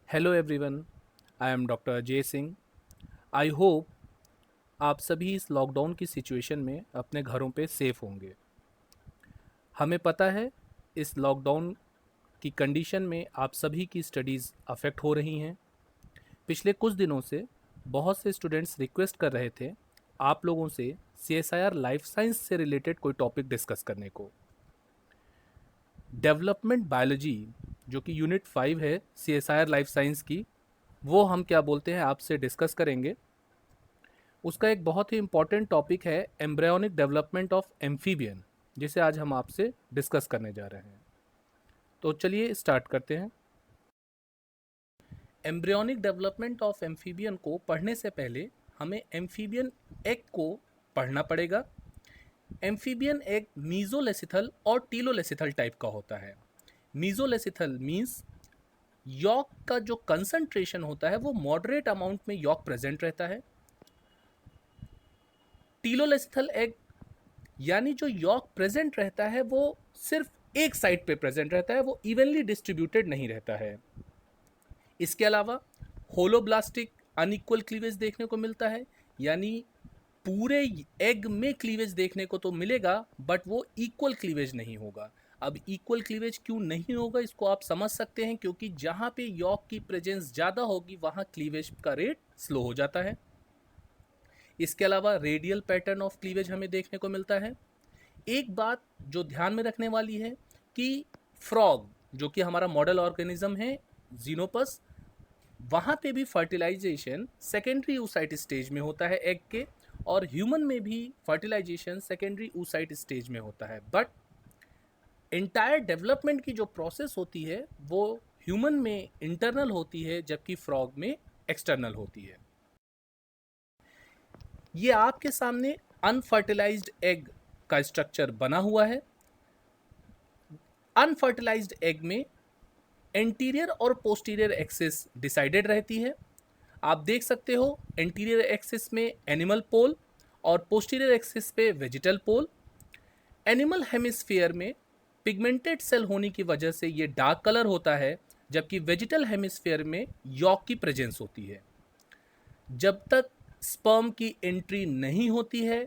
Hello everyone, I am doctor Ajay Singh. I hope आप सभी इस लॉकडाउन की सिचुएशन में अपने घरों पे सेफ होंगे। हमें पता है इस लॉकडाउन की कंडीशन में आप सभी की स्टडीज़ अफेक्ट हो रही हैं। पिछले कुछ दिनों से बहुत से स्टूडेंट्स रिक्वेस्ट कर रहे थे आप लोगों से CSIR लाइफ साइंस से रिलेटेड कोई टॉपिक डिस्कस करने को। डेवलपमेंट बायोलॉजी जो कि यूनिट 5 है CSIR लाइफ साइंस की, वो हम क्या बोलते हैं आपसे डिस्कस करेंगे। उसका एक बहुत ही इम्पॉर्टेंट टॉपिक है एम्ब्रियोनिक डेवलपमेंट ऑफ एम्फीबियन, जिसे आज हम आपसे डिस्कस करने जा रहे हैं। तो चलिए स्टार्ट करते हैं। एम्ब्रियोनिक डेवलपमेंट ऑफ एम्फीबियन को पढ़ने से पहले हमें एम्फीबियन एग को पढ़ना पड़ेगा। एम्फीबियन एग मीजोलेसिथल और टीलोलेसिथल टाइप का होता है। मीजोलेसिथल मीन्स यॉक का जो कंसंट्रेशन होता है वो मॉडरेट अमाउंट में यॉक प्रेजेंट रहता है। टीलोलेसिथल एग यानी जो यॉक प्रेजेंट रहता है वो सिर्फ एक साइड पे प्रेजेंट रहता है, वो इवनली डिस्ट्रीब्यूटेड नहीं रहता है। इसके अलावा होलोब्लास्टिक अनइक्वल क्लीवेज देखने को मिलता है, यानी पूरे एग में क्लीवेज देखने को तो मिलेगा बट वो इक्वल क्लीवेज नहीं होगा। अब इक्वल क्लीवेज क्यों नहीं होगा इसको आप समझ सकते हैं, क्योंकि जहाँ पे यॉक की प्रेजेंस ज़्यादा होगी वहाँ क्लीवेज का रेट स्लो हो जाता है। इसके अलावा रेडियल पैटर्न ऑफ क्लीवेज हमें देखने को मिलता है। एक बात जो ध्यान में रखने वाली है कि फ्रॉग जो कि हमारा मॉडल ऑर्गेनिज्म है जीनोपस, वहाँ पे भी फर्टिलाइजेशन सेकेंडरी oocyte स्टेज में होता है एग के, और ह्यूमन में भी फर्टिलाइजेशन सेकेंडरी oocyte स्टेज में होता है। बट इंटायर डेवलपमेंट की जो प्रोसेस होती है वो ह्यूमन में इंटरनल होती है जबकि फ्रॉग में एक्सटर्नल होती है। ये आपके सामने अनफर्टिलाइज्ड एग का स्ट्रक्चर बना हुआ है। अनफर्टिलाइज्ड एग में एंटीरियर और पोस्टीरियर एक्सिस डिसाइडेड रहती है। आप देख सकते हो एंटीरियर एक्सिस में एनिमल पोल और पोस्टीरियर एक्सिस पे वेजिटल पोल। एनिमल हेमिस्फीयर में पिगमेंटेड सेल होने की वजह से ये डार्क कलर होता है, जबकि वेजिटल हेमिस्फीयर में यॉक की प्रेजेंस होती है। जब तक स्पर्म की एंट्री नहीं होती है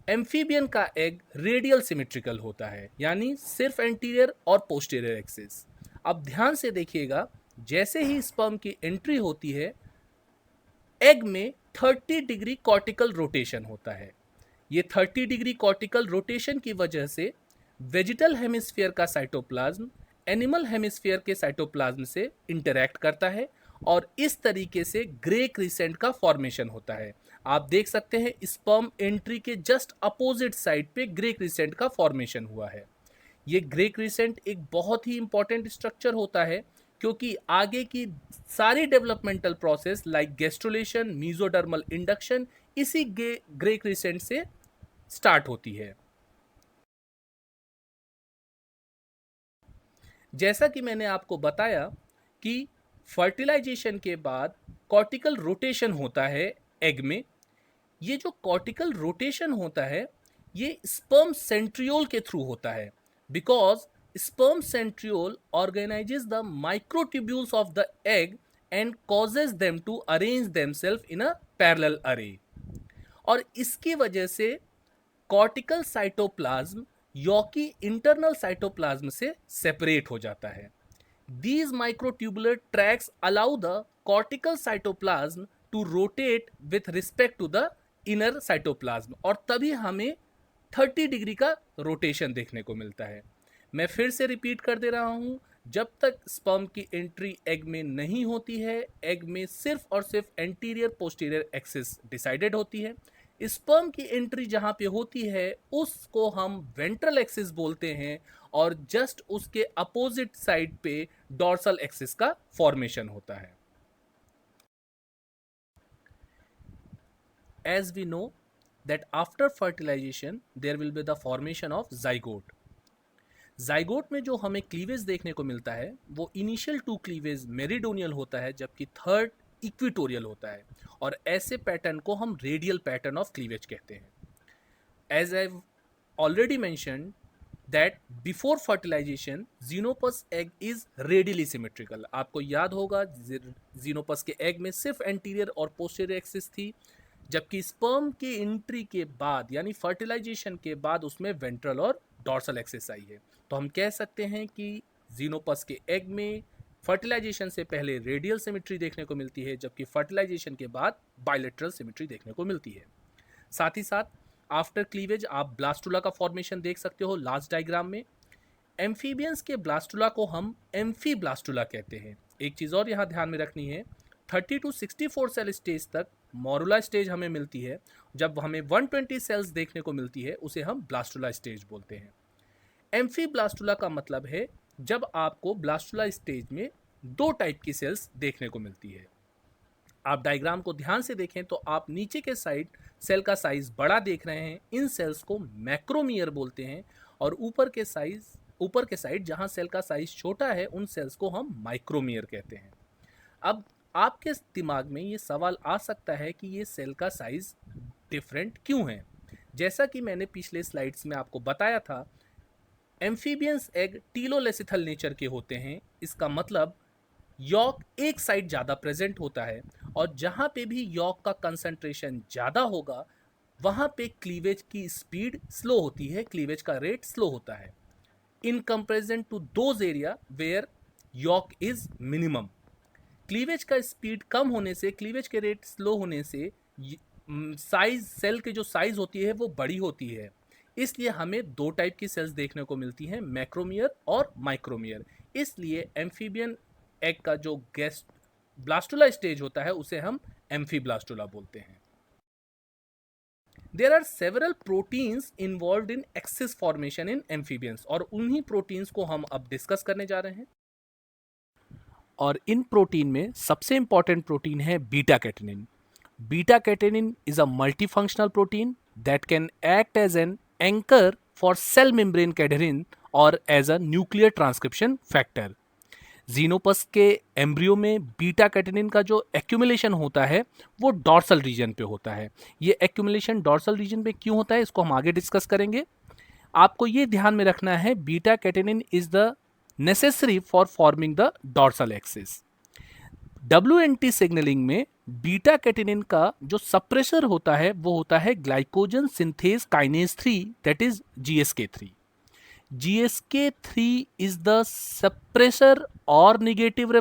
एम्फीबियन का एग रेडियल सिमेट्रिकल होता है, यानी सिर्फ एंटीरियर और पोस्टीरियर एक्सिस। अब ध्यान से देखिएगा, जैसे ही स्पर्म की एंट्री होती है एग में 30 डिग्री कॉर्टिकल रोटेशन होता है। ये 30 डिग्री कॉर्टिकल रोटेशन की वजह से वेजिटल हेमिस्फीयर का साइटोप्लाज्म एनिमल हेमिस्फीयर के साइटोप्लाज्म से इंटरैक्ट करता है और इस तरीके से ग्रे क्रिसेंट का फॉर्मेशन होता है। आप देख सकते हैं स्पर्म एंट्री के जस्ट अपोजिट साइड पे ग्रे क्रिसेंट का फॉर्मेशन हुआ है। ये ग्रे क्रिसेंट एक बहुत ही इंपॉर्टेंट स्ट्रक्चर होता है, क्योंकि आगे की सारी developmental process like gastrulation mesodermal induction इसी ग्रे क्रिसेंट से स्टार्ट होती है। जैसा कि मैंने आपको बताया कि फर्टिलाइजेशन के बाद कॉर्टिकल रोटेशन होता है एग में। ये जो कॉर्टिकल रोटेशन होता है ये स्पर्म सेंट्रियोल के थ्रू होता है, because sperm centriole organises the microtubules of the egg and causes them to arrange themselves in a parallel array. और इसकी वजह से cortical cytoplasm yolky internal cytoplasm से सेपरेट हो जाता है। These microtubular tracks allow the cortical cytoplasm to rotate with respect to the inner cytoplasm, और तभी हमें 30 डिग्री का रोटेशन देखने को मिलता है। मैं फिर से रिपीट कर दे रहा हूँ, जब तक स्पर्म की एंट्री एग में नहीं होती है एग में सिर्फ और सिर्फ एंटीरियर पोस्टीरियर एक्सिस डिसाइडेड होती है। स्पर्म की एंट्री जहाँ पे होती है उसको हम वेंट्रल एक्सिस बोलते हैं, और जस्ट उसके अपोजिट साइड पे डॉर्सल एक्सिस का फॉर्मेशन होता है। As we know that after fertilization there will be the formation of zygote. Zygote में जो हमें क्लीवेज देखने को मिलता है वो इनिशियल 2 क्लीवेज मेरिडोनियल होता है, जबकि थर्ड इक्विटोरियल होता है, और ऐसे पैटर्न को हम रेडियल पैटर्न ऑफ क्लीवेज कहते हैं। As I already mention, that before fertilization xenopus egg is radially symmetrical. आपको याद होगा xenopus के egg में सिर्फ anterior और posterior axis थी, जबकि sperm की एंट्री के बाद यानी फर्टिलाइजेशन के बाद उसमें वेंट्रल और डॉर्सल एक्सिस आई है। तो हम कह सकते हैं कि xenopus के एग में फर्टिलाइजेशन से पहले रेडियल सिमेट्री देखने को मिलती है, जबकि फर्टिलाइजेशन के बाद बायलेटरल सिमेट्री देखने को मिलती है। साथ ही साथ आफ्टर क्लीवेज आप ब्लास्टुला का फॉर्मेशन देख सकते हो लास्ट डायग्राम में। एम्फीबियंस के ब्लास्टुला को हम एम्फी ब्लास्टुला कहते हैं। एक चीज़ और यहाँ ध्यान में रखनी है, 30 to 64 सेल स्टेज तक मोरुला स्टेज हमें मिलती है। जब हमें 120 सेल्स देखने को मिलती है उसे हम ब्लास्टुला स्टेज बोलते हैं। एम्फी ब्लास्टुला का मतलब है जब आपको ब्लास्टुला स्टेज में दो टाइप की सेल्स देखने को मिलती है। आप डायग्राम को ध्यान से देखें तो आप नीचे के साइड सेल का साइज बड़ा देख रहे हैं, इन सेल्स को मैक्रोमियर बोलते हैं, और ऊपर के साइड जहां सेल का साइज छोटा है उन सेल्स को हम माइक्रोमियर कहते हैं। अब आपके दिमाग में ये सवाल आ सकता है कि ये सेल का साइज डिफरेंट क्यों है। जैसा कि मैंने पिछले स्लाइड्स में आपको बताया था, एम्फीबियंस एग टीलोलेसिथल नेचर के होते हैं। इसका मतलब यॉक एक साइड ज़्यादा प्रेजेंट होता है, और जहाँ पे भी यॉक का कंसंट्रेशन ज़्यादा होगा वहाँ पे क्लीवेज की स्पीड स्लो होती है, क्लीवेज का रेट स्लो होता है, in comparison to those area where yolk is minimum. Cleavage का स्पीड कम होने से, क्लीवेज के रेट स्लो होने से साइज, सेल की जो साइज होती है वो बड़ी होती है। इसलिए हमें दो टाइप की सेल्स देखने को मिलती हैं, मैक्रोमियर और माइक्रोमियर। इसलिए एम्फीबियन एग का जो ब्लास्टुला स्टेज होता है उसे हम एम्फीब्लास्टुला बोलते हैं। There are several proteins involved in axis formation in amphibians, और उन्हीं प्रोटीन्स को हम अब डिस्कस करने जा रहे हैं। और इन प्रोटीन में सबसे इंपॉर्टेंट प्रोटीन है beta catenin. Beta catenin is a multifunctional protein that can act as an anchor for cell membrane cadherin और as a nuclear transcription factor. Xenopus के एम्ब्रियो में बीटा कैटेनिन का जो एक्यूमुलेशन होता है वो डॉर्सल रीजन पे होता है। ये एक्यूमुलेशन डॉर्सल रीजन पे क्यों होता है इसको हम आगे डिस्कस करेंगे। आपको ये ध्यान में रखना है, beta catenin is the necessary for forming the dorsal axis. WNT signalling में बीटा कैटेनिन का जो सप्रेसर होता है वो होता है glycogen synthase kinase 3, that is GSK3। GSK3 is the suppressor or negative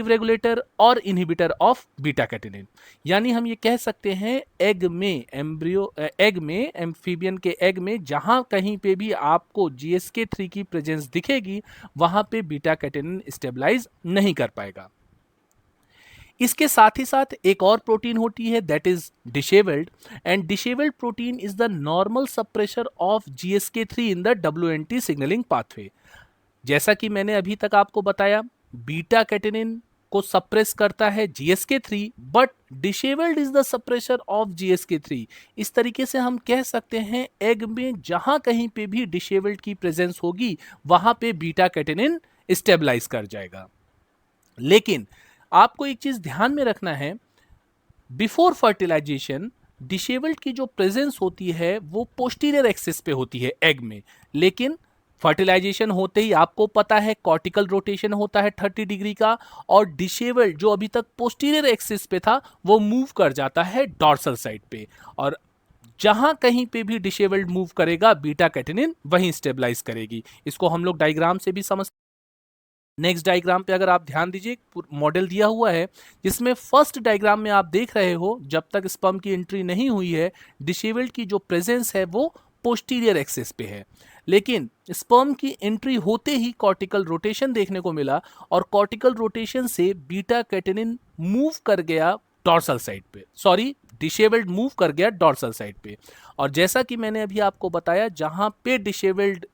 regulator और इनहिबिटर ऑफ बीटा कैटेनिन। यानी हम ये कह सकते हैं एग में, एम्फीबियन के एग में जहां कहीं पे भी आपको GSK3 की प्रेजेंस दिखेगी वहां पे बीटा कैटेनिन स्टेबलाइज नहीं कर पाएगा। इसके साथ ही साथ एक और प्रोटीन होती है that is dishevelled, and dishevelled protein is the normal suppressor of GSK3 in the WNT signalling pathway. जैसा कि मैंने अभी तक आपको बताया, बीटा कैटेनिन को सप्रेस करता है GSK3, but dishevelled is the suppressor of GSK3। इस तरीके से हम कह सकते हैं एग में जहां कहीं पे भी डिशेवल्ड की प्रेजेंस होगी वहां पे बीटा कैटेनिन स्टेबलाइज कर जाएगा। लेकिन आपको एक चीज ध्यान में रखना है, बिफोर फर्टिलाइजेशन डिशेवल्ड की जो प्रेजेंस होती है वो पोस्टीरियर एक्सिस पे होती है एग में, लेकिन फर्टिलाइजेशन होते ही आपको पता है कॉर्टिकल रोटेशन होता है 30 डिग्री का, और डिशेवल्ड जो अभी तक पोस्टीरियर एक्सिस पे था वो मूव कर जाता है डॉर्सल साइड पे, और जहां कहीं पे भी डिशेवल्ड मूव करेगा बीटा कैटेनिन वहीं स्टेबलाइज करेगी। इसको हम लोग डायग्राम से भी समझ। नेक्स्ट डायग्राम पे अगर आप ध्यान दीजिए, मॉडल दिया हुआ है जिसमें फर्स्ट डायग्राम में आप देख रहे हो जब तक स्पर्म की एंट्री नहीं हुई है डिशेवल्ड की जो प्रेजेंस है वो पोस्टीरियर एक्सिस पे है, लेकिन स्पर्म की एंट्री होते ही कॉर्टिकल रोटेशन देखने को मिला, और कॉर्टिकल रोटेशन से बीटा कैटेनिन मूव कर गया डॉर्सल साइड पे, सॉरी डिशेवल्ड मूव कर गया डॉर्सल साइड पे। और जैसा कि मैंने अभी आपको बताया, जहां पे डिशेवल्ड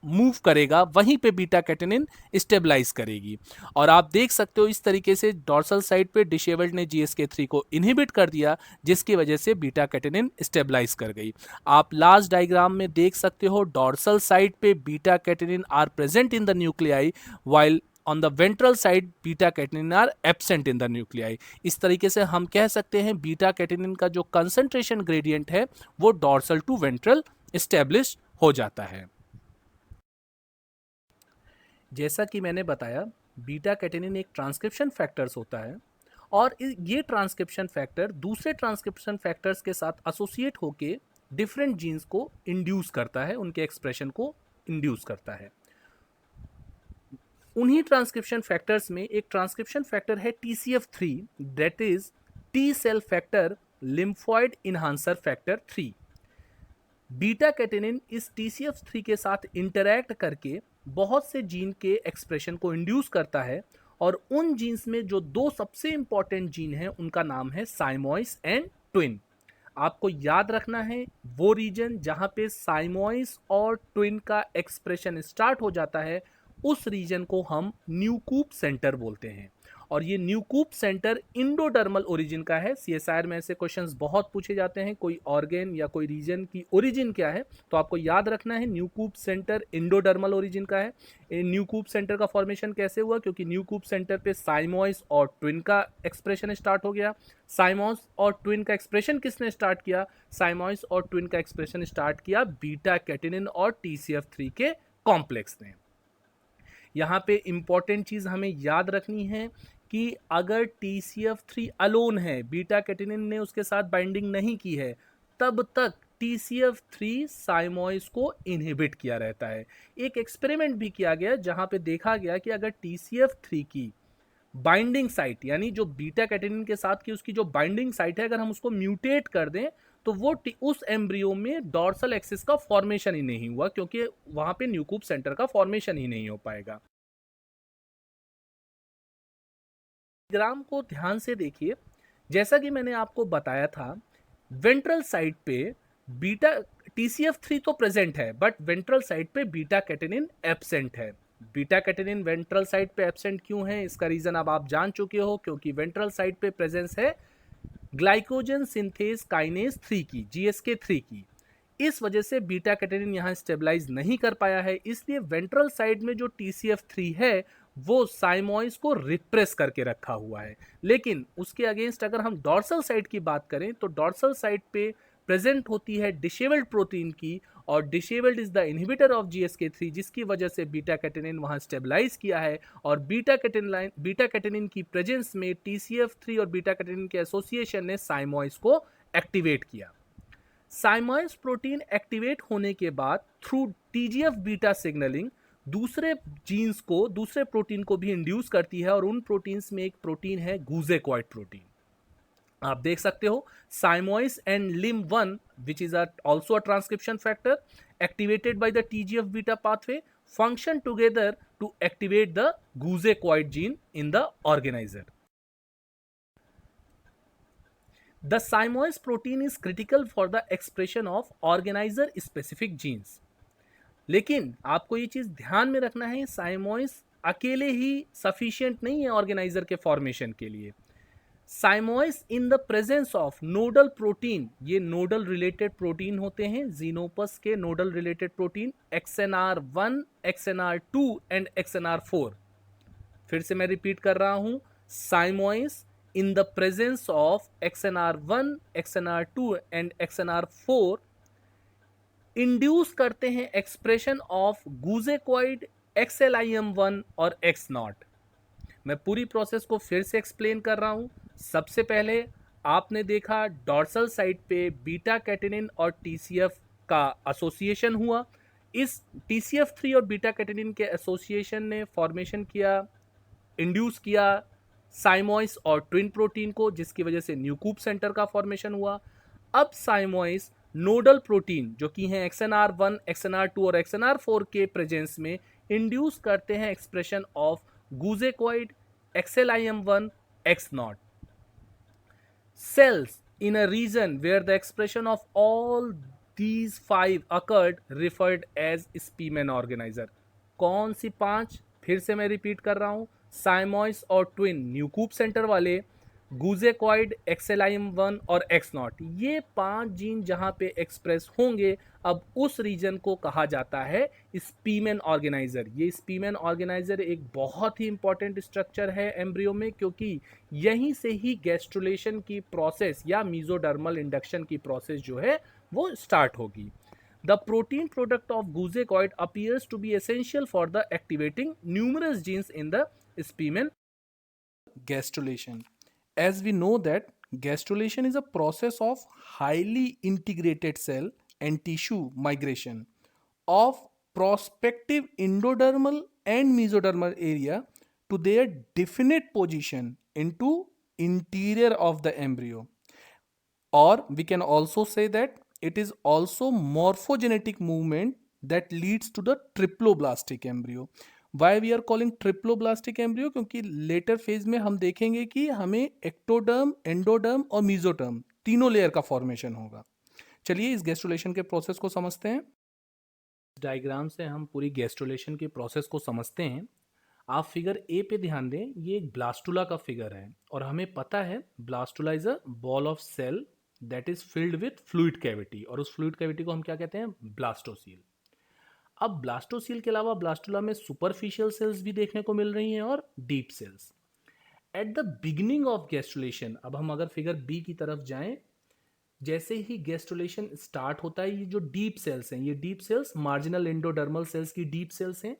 मूव करेगा वहीं पे बीटा कैटेनिन स्टेबलाइज करेगी, और आप देख सकते हो इस तरीके से डॉर्सल साइड पे डिशेवल्ड ने GSK3 को इनहिबिट कर दिया, जिसकी वजह से बीटा कैटेनिन स्टेबलाइज कर गई। आप लास्ट डायग्राम में देख सकते हो डॉर्सल साइड पे beta catenin are present in the nuclei, while on the ventral side beta catenin are absent in the nuclei। इस तरीके से हम कह सकते हैं बीटा कैटेनिन का जो कंसंट्रेशन ग्रेडियंट है वो डॉर्सल टू वेंट्रल एस्टेब्लिश हो जाता है। जैसा कि मैंने बताया, बीटा कैटेनिन एक ट्रांसक्रिप्शन फैक्टर्स होता है और ये ट्रांसक्रिप्शन फैक्टर दूसरे ट्रांसक्रिप्शन फैक्टर्स के साथ एसोसिएट होके डिफरेंट जीन्स को इंड्यूस करता है, उनके एक्सप्रेशन को इंड्यूस करता है। उन्हीं ट्रांसक्रिप्शन फैक्टर्स में एक ट्रांसक्रिप्शन फैक्टर है TCF3, that is T cell factor lymphoid enhancer factor 3। Beta catenin इस TCF3 के साथ इंटरैक्ट करके बहुत से जीन के एक्सप्रेशन को इंड्यूस करता है और उन जीन्स में जो दो सबसे इंपॉर्टेंट जीन हैं उनका नाम है साइमोइस एंड ट्विन। आपको याद रखना है वो रीजन जहां पे साइमोइस और ट्विन का एक्सप्रेशन स्टार्ट हो जाता है, उस रीजन को हम न्यूकूप सेंटर बोलते हैं और ये न्यूकूप सेंटर इंडोडर्मल ओरिजिन का है। CSIR में ऐसे क्वेश्चंस बहुत पूछे जाते हैं, कोई ऑर्गेन या कोई रीजन की ओरिजिन क्या है, तो आपको याद रखना है न्यूकूप सेंटर इंडोडर्मल ओरिजिन का है। न्यूकूप सेंटर का फॉर्मेशन कैसे हुआ? क्योंकि न्यूकूप सेंटर पे साइमोइस और ट्विन का एक्सप्रेशन स्टार्ट हो गया। साइमोइस और ट्विन का एक्सप्रेशन किसने स्टार्ट किया? साइमोइस और ट्विन का एक्सप्रेशन स्टार्ट किया बीटा कैटेनिन और TCF3 के कॉम्प्लेक्स ने। यहाँ पे इंपॉर्टेंट चीज हमें याद रखनी है कि अगर TCF3 अलोन है, बीटा कैटेनिन ने उसके साथ बाइंडिंग नहीं की है, तब तक TCF3 साइमोइस को इनहिबिट किया रहता है। एक एक्सपेरिमेंट भी किया गया जहां पे देखा गया कि अगर TCF3 की बाइंडिंग साइट, यानी जो बीटा कैटेनिन के साथ की उसकी जो बाइंडिंग साइट है, अगर हम उसको म्यूटेट कर दें तो वो उस एम्ब्रियो में डॉर्सल एक्सिस का फॉर्मेशन ही नहीं हुआ, क्योंकि वहां पे न्यूकूप सेंटर का फॉर्मेशन ही नहीं हो पाएगा। ग्राम को ध्यान से देखिए, जैसा कि मैंने आपको बताया था, वेंट्रल साइड पे बीटा TCF3 तो प्रेजेंट है बट वेंट्रल साइड पे बीटा कैटेनिन एब्सेंट है। बीटा कैटेनिन वेंट्रल साइड पे एब्सेंट क्यों है, इसका रीजन अब आप जान चुके हो, क्योंकि वेंट्रल साइड पे प्रेजेंस है ग्लाइकोजन सिंथेज काइनेज 3 की, GSK3 की। इस वजह से बीटा कैटेनिन यहाँ स्टेबलाइज नहीं कर पाया है, इसलिए वेंट्रल साइड में जो TCF3 है वो साइमोइस को रिप्रेस करके रखा हुआ है। लेकिन उसके अगेंस्ट अगर हम डॉर्सल साइड की बात करें तो डॉर्सल साइड पे प्रेजेंट होती है डिसेबल्ड प्रोटीन की, और disabled is the inhibitor of GSK3, जिसकी वजह से बीटा कैटेनिन वहां स्टेबलाइज किया है। और बीटा कैटेनिन की प्रेजेंस में TCF3 और बीटा कैटेनिन के एसोसिएशन ने साइमोइस को एक्टिवेट किया। साइमोइस प्रोटीन एक्टिवेट होने के बाद थ्रू TGF बीटा सिग्नलिंग दूसरे जीन्स को, दूसरे प्रोटीन को भी इंड्यूस करती है, और उन प्रोटीन्स में एक प्रोटीन है गूजेकॉइड प्रोटीन। आप देख सकते हो साइमोइस and LIM1 which is also a transcription factor activated by the TGF beta pathway function together to activate the gouzecoid gene in the organizer. The Saimois protein is critical for the expression of organizer specific genes. लेकिन आपको ये चीज ध्यान में रखना है, साइमोइस अकेले ही sufficient नहीं है ऑर्गेनाइजर के फॉर्मेशन के लिए। Siamois in the presence of nodal protein, ये नोडल रिलेटेड प्रोटीन होते हैं, जीनोपस के nodal related protein XNR1, XNR2 and XNR4। फिर से मैं रिपीट कर रहा हूं, Siamois in the presence of XNR1, XNR2 and XNR4 induce करते हैं एक्सप्रेशन ऑफ गूजेकॉइड, XLIM1 और X0। मैं पूरी प्रोसेस को फिर से एक्सप्लेन कर रहा हूं। सबसे पहले आपने देखा डॉर्सल साइड पे बीटा कैटेनिन और TCF का एसोसिएशन हुआ। इस TCF3 और बीटा कैटेनिन के एसोसिएशन ने फॉर्मेशन किया, इंड्यूस किया साइमोइस और ट्विन प्रोटीन को, जिसकी वजह से न्यूकूप सेंटर का फॉर्मेशन हुआ। अब साइमोइस नोडल प्रोटीन जो कि हैं XNR1, XNR2 और XNR4 के प्रेजेंस में इंड्यूस करते हैं expression of gouzecoid, XLIM1, X0. Cells in a region where the expression of all these 5 occurred referred as Spearman organizer. कौन सी 5? फिर से मैं रिपीट कर रहा हूं, साइमोइस और ट्विन न्यूकूप सेंटर वाले, गूजेकॉइड, XLIM1 और X0, ये 5 जीन जहां पे एक्सप्रेस होंगे, अब उस रीजन को कहा जाता है स्पीमेन ऑर्गेनाइजर। ये स्पीमेन ऑर्गेनाइजर एक बहुत ही इंपॉर्टेंट स्ट्रक्चर है एम्ब्रियो में, क्योंकि यहीं से ही गैस्ट्रुलेशन की प्रोसेस या मीजोडर्मल इंडक्शन की प्रोसेस जो है वो स्टार्ट होगी। The protein product of goosecoid appears to be essential for the activating numerous genes in the spemen. Gastrulation. As we know that gastrulation is a process of highly integrated cell and tissue migration of prospective endodermal and mesodermal area to their definite position into interior of the embryo. Or we can also say that it is also morphogenetic movement that leads to the triploblastic embryo. Why we are calling triploblastic embryo, क्योंकि later phase में हम देखेंगे कि हमें ectoderm, endoderm और mesoderm तीनों layer का formation होगा. चलिए इस गैस्ट्रुलेशन के प्रोसेस को समझते हैं. डायग्राम से हम पूरी गैस्ट्रुलेशन के प्रोसेस को समझते हैं. आप फिगर ए पे ध्यान दें, ये एक ब्लास्टुला का फिगर है और हमें पता है blastula is a ball of cell that is filled with fluid cavity, और उस फ्लूइड कैविटी को हम क्या कहते हैं? ब्लास्टोसील. अब ब्लास्टोसील के अलावा ब्लास्टुला में सुपरफिशियल सेल्स भी देखने को मिल रही हैं और deep cells. At the beginning of gastrulation, अब हम अगर फिगर बी की तरफ जाएं, जैसे ही गैस्ट्रुलेशन स्टार्ट होता है, ये जो डीप सेल्स हैं, ये deep cells marginal endodermal cells की डीप सेल्स हैं,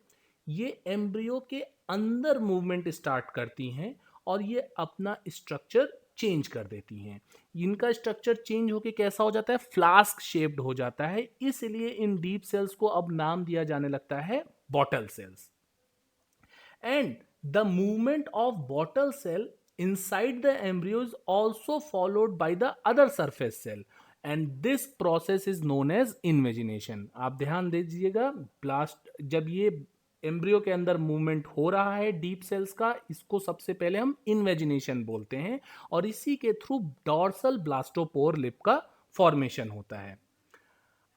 ये एम्ब्रियो के अंदर मूवमेंट स्टार्ट करती हैं और ये अपना स्ट्रक्चर चेंज कर देती हैं. इनका स्ट्रक्चर चेंज होके कैसा हो जाता है? फ्लास्क शेप्ड हो जाता है. इसलिए इन डीप सेल्स को अब नाम दिया जाने लगता है bottle cells. And the movement of bottle cell inside the embryo is also followed by the other surface cell, and this process is known as invagination. आप ध्यान दीजिएगा, ब्लास्ट जब ये एम्ब्रियो के अंदर मूवमेंट हो रहा है डीप सेल्स का, इसको सबसे पहले हम इन्वेजिनेशन बोलते हैं और इसी के थ्रू डॉर्सल ब्लास्टोपोर लिप का फॉर्मेशन होता है.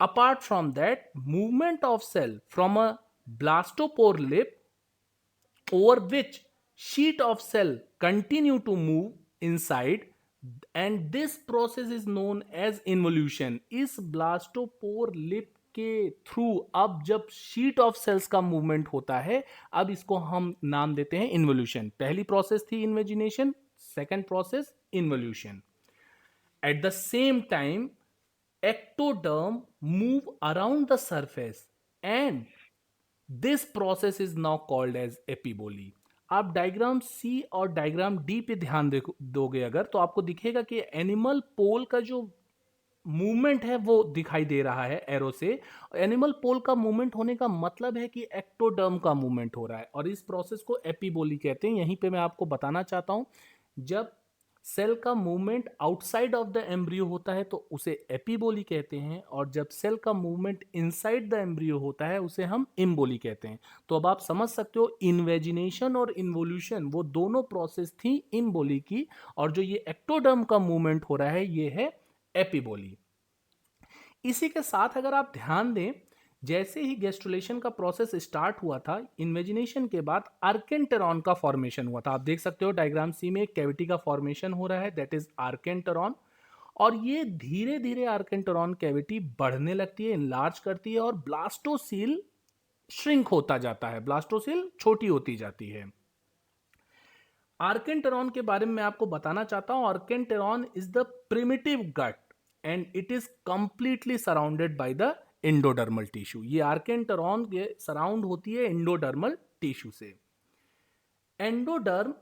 Apart from that, movement of cell from a blastopore lip over which sheet of cell continue to move inside, and this process is known as involution. इस blastopore lip के through अब जब sheet of sales का movement होता है, अब इसको हम नाम देते हैं इन्वोल्यूशन. पहली प्रोसेस थी invagination, second process involution. At the same time ectoderm move around the surface and this process is now called as epiboly. आप डायग्राम सी और डायग्राम डी पे ध्यान दोगे अगर, तो आपको दिखेगा कि एनिमल पोल का जो मूवमेंट है वो दिखाई दे रहा है एरो से. एनिमल पोल का मूवमेंट होने का मतलब है कि एक्टोडर्म का मूवमेंट हो रहा है और इस प्रोसेस को एपिबोली कहते हैं. यहीं पे मैं आपको बताना चाहता हूं, जब सेल का movement outside of the embryo होता है तो उसे एपिबोली कहते हैं, और जब सेल का मूवमेंट इनसाइड द एम्ब्रियो होता है उसे हम इम्बोली कहते हैं. तो अब आप समझ सकते हो, इन्वेजिनेशन और इन्वोल्यूशन वो दोनों प्रोसेस थी इम्बोली की, और जो ये एक्टोडर्म का मूवमेंट हो रहा है ये है एपिबोली. इसी के साथ अगर आप ध्यान दें, जैसे ही गैस्ट्रुलेशन का प्रोसेस स्टार्ट हुआ था, इन्वेजिनेशन के बाद आर्केंटेरॉन का फॉर्मेशन हुआ था. आप देख सकते हो डायग्राम सी में एक कैविटी का फॉर्मेशन हो रहा है, दैट इज आर्केंटेरॉन. और ये धीरे धीरे आर्केंटेरॉन कैविटी बढ़ने लगती है, इनलार्ज करती है और ब्लास्टोसील श्रिंक होता जाता है, ब्लास्टोसील छोटी होती जाती है. आर्केंटेरॉन के बारे में मैं आपको बताना चाहता हूं. Archenteron is the primitive gut and it is completely surrounded by the endodermal tissue. ये आर्केंटेरॉन के सराउंड होती है एंडोडर्मल टिश्यू से. Endoderm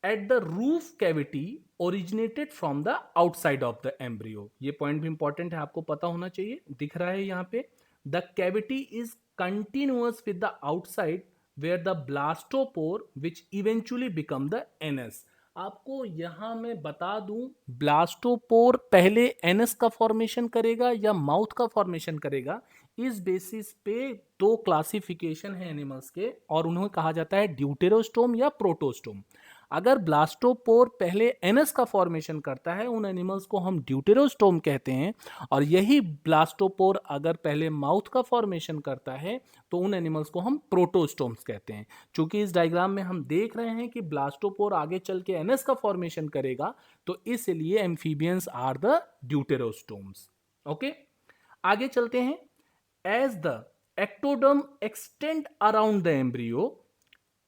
at the roof cavity originated from the outside of the embryo. ये पॉइंट भी important है, आपको पता होना चाहिए. दिख रहा है यहां पे, the cavity is continuous with the outside where the blastopore which eventually become the anus. आपको यहां मैं बता दूं, ब्लास्टोपोर पहले एनस का फॉर्मेशन करेगा या माउथ का फॉर्मेशन करेगा, इस बेसिस पे दो क्लासिफिकेशन है एनिमल्स के, और उन्हें कहा जाता है ड्यूटेरोस्टोम या प्रोटोस्टोम. अगर ब्लास्टोपोर पहले एनस का फॉर्मेशन करता है, उन एनिमल्स को हम ड्यूटेरोस्टोम कहते हैं, और यही ब्लास्टोपोर अगर पहले माउथ का फॉर्मेशन करता है तो उन एनिमल्स को हम प्रोटोस्टोम्स कहते हैं. चूंकि इस डायग्राम में हम देख रहे हैं कि ब्लास्टोपोर आगे चल के एनस का फॉर्मेशन करेगा, तो इसलिए amphibians are the deuterostomes. Okay, आगे चलते हैं. As the ectoderm extend around the embryo,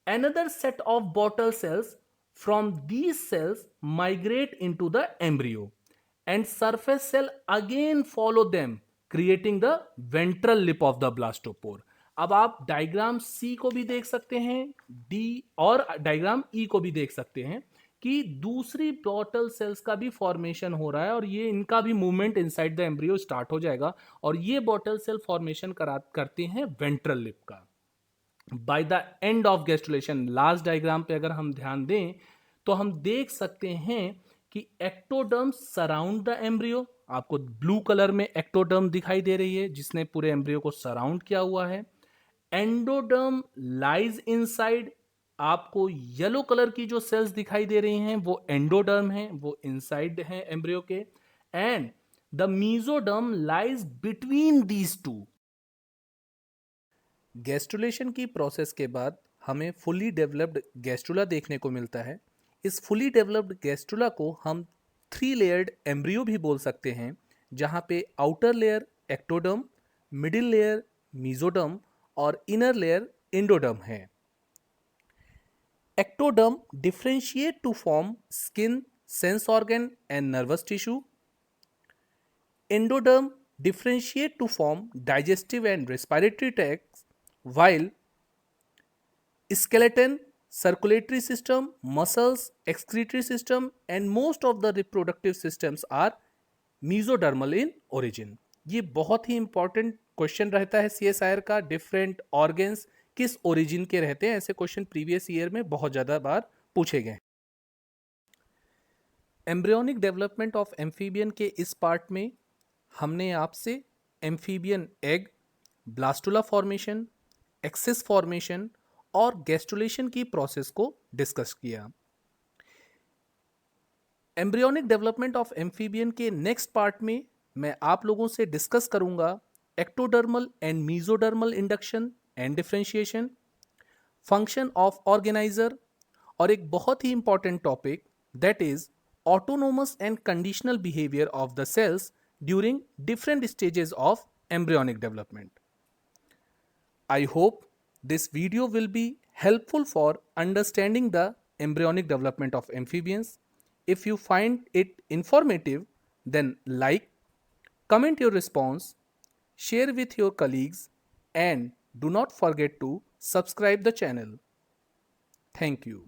another set of bottle cells from these cells migrate into the embryo and surface cell again follow them creating the ventral lip of the blastopore. अब आप diagram सी को भी देख सकते हैं, D और diagram ई को भी देख सकते हैं कि दूसरी बॉटल सेल्स का भी फॉर्मेशन हो रहा है और ये इनका भी movement inside the embryo start हो जाएगा और ये बॉटल सेल फॉर्मेशन करते हैं वेंट्रल लिप का। By the end of gastrulation, last diagram पे अगर हम ध्यान दें तो हम देख सकते हैं कि एक्टोडर्म सराउंड द एम्ब्रियो। आपको ब्लू कलर में एक्टोडर्म दिखाई दे रही है जिसने पूरे एम्ब्रियो को सराउंड किया हुआ है। एंडोडर्म लाइज इनसाइड, आपको येलो कलर की जो सेल्स दिखाई दे रही हैं वो एंडोडर्म है, वो इनसाइड है एम्ब्रियो के। And the mesoderm lies between these two. Gastrulation की प्रोसेस के बाद हमें फुली डेवलप्ड गैस्ट्रुला देखने को मिलता है। इस फुली डेवलप्ड गैस्ट्रुला को हम 3 लेयर्ड एम्ब्रियो भी बोल सकते हैं, जहाँ पे outer layer ectoderm, middle layer mesoderm और इनर लेयर एंडोडर्म है। Ectoderm differentiate to form skin, sense organ and nervous tissue. Endoderm differentiate to form digestive and respiratory tracts, while skeleton, circulatory system, muscles, excretory system and most of the reproductive systems are mesodermal in origin। ये बहुत ही important question रहता है CSIR का, different organs किस origin के रहते हैं, ऐसे क्वेश्चन प्रीवियस ईयर में बहुत ज़्यादा बार पूछे गए। एम्ब्रियोनिक डेवलपमेंट ऑफ एम्फीबियन के इस पार्ट में हमने आपसे amphibian egg, blastula formation, axis formation और गैस्ट्रुलेशन की प्रोसेस को डिस्कस किया। एम्ब्रियोनिक डेवलपमेंट ऑफ एम्फीबियन के नेक्स्ट पार्ट में मैं आप लोगों से डिस्कस करूंगा ectodermal and mesodermal induction and differentiation, function of organiser और एक बहुत ही important topic that is autonomous and conditional behaviour of the cells during different stages of embryonic development. I hope this video will be helpful for understanding the embryonic development of amphibians. If you find it informative, then like, comment your response, share with your colleagues, and do not forget to subscribe the channel. Thank you.